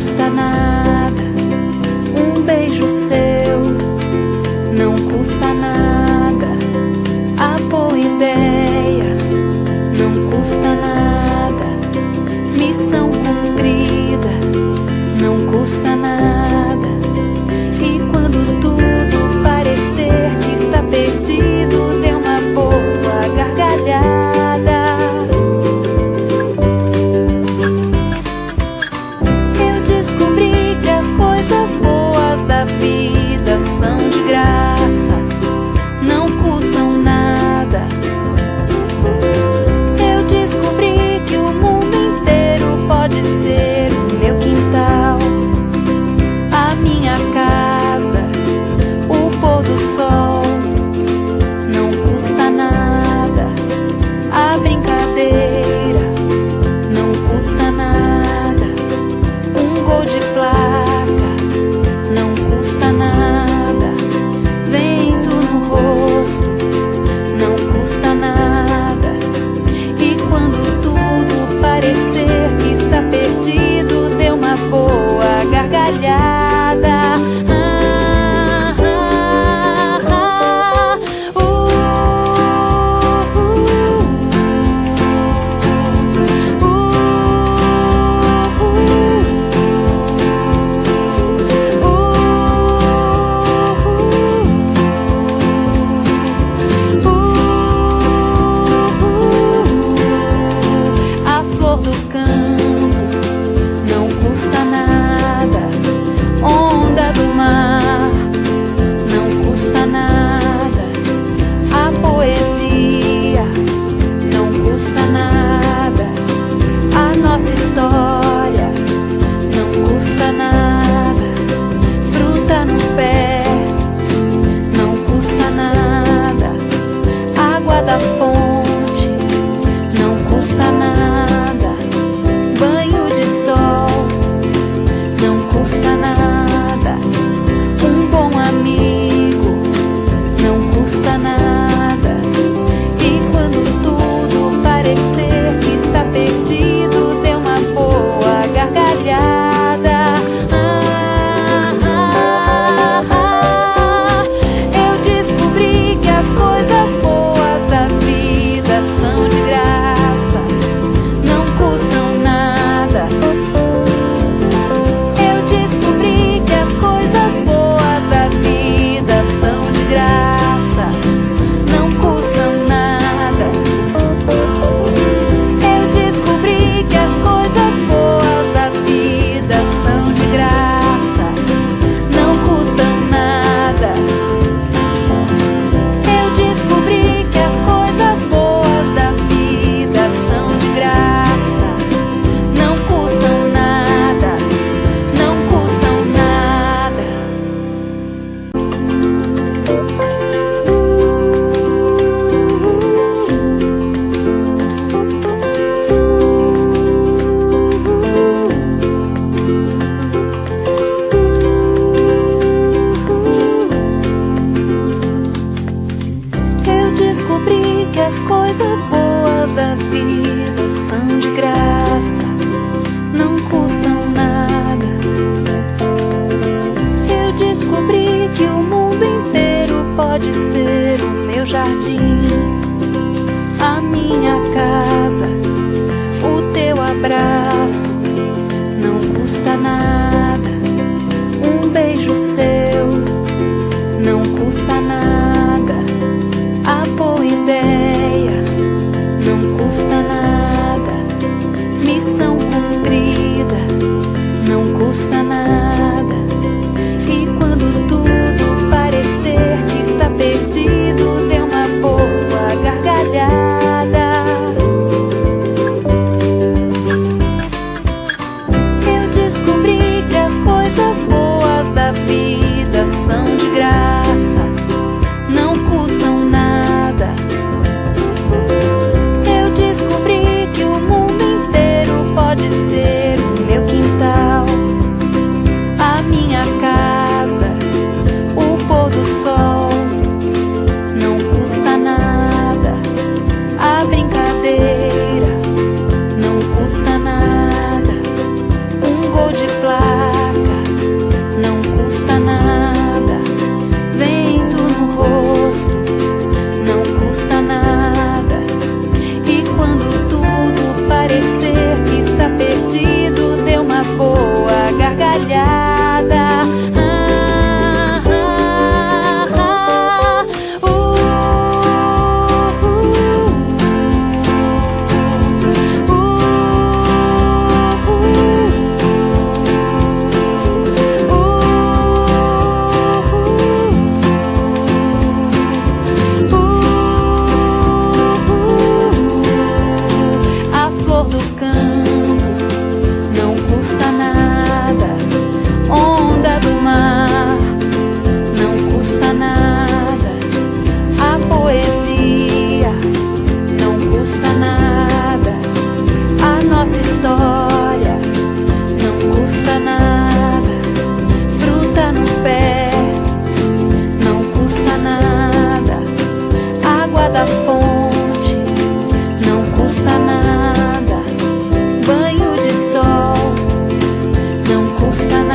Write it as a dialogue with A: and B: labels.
A: custa nada. Um beijo seu não custa nada. A boa ideia não custa nada. Missão cumprida não custa nada. E quando tudo parecer que está perdido, dê uma boa gargalhada. Eu descobri que as coisas boas da vida são de graça, não custam nada. Eu descobri que o mundo inteiro pode ser o meu quintal, a minha casa, o pôr do sol. Não custa nada a brincadeira, não custa nada um gol de placa, não custa nada vento no rosto, não custa nada. E quando tudo parecer que está perdido, dê uma boa gargalhada. A flor do campo não custa nada. Onda do mar não custa nada. A poesia não custa nada. A nossa história não custa nada. Fruta no pé não custa nada. Água da fonte não custa nada. Banho de sol não custa nada. Um bom amigo não custa nada. E quando tudo parecer que está perdido, dê uma boa gargalhada. Eu descobri que as coisas boas da vida são de graça, não custam nada. Eu descobri que as coisas boas da vida são de graça, não custam nada. Eu descobri que as coisas boas da vida são de graça, não custam nada. Eu descobri que as coisas boas da vida são de graça, não custam nada, não custam nada. Eu descobri que as coisas boas da vida são de graça, não custam nada. Eu descobri que o mundo inteiro pode ser o meu jardim, a minha casa, o teu abraço. Não custa nada um beijo seu, não custa nada a boa ideia, não custa nada. Missão cumprida não custa nada. E quando tudo parecer que está perdido, dê uma boa gargalhada. Eu descobri que custa nada. Fruta no pé, não custa nada. Água da fonte, não custa nada. Banho de sol, não custa nada.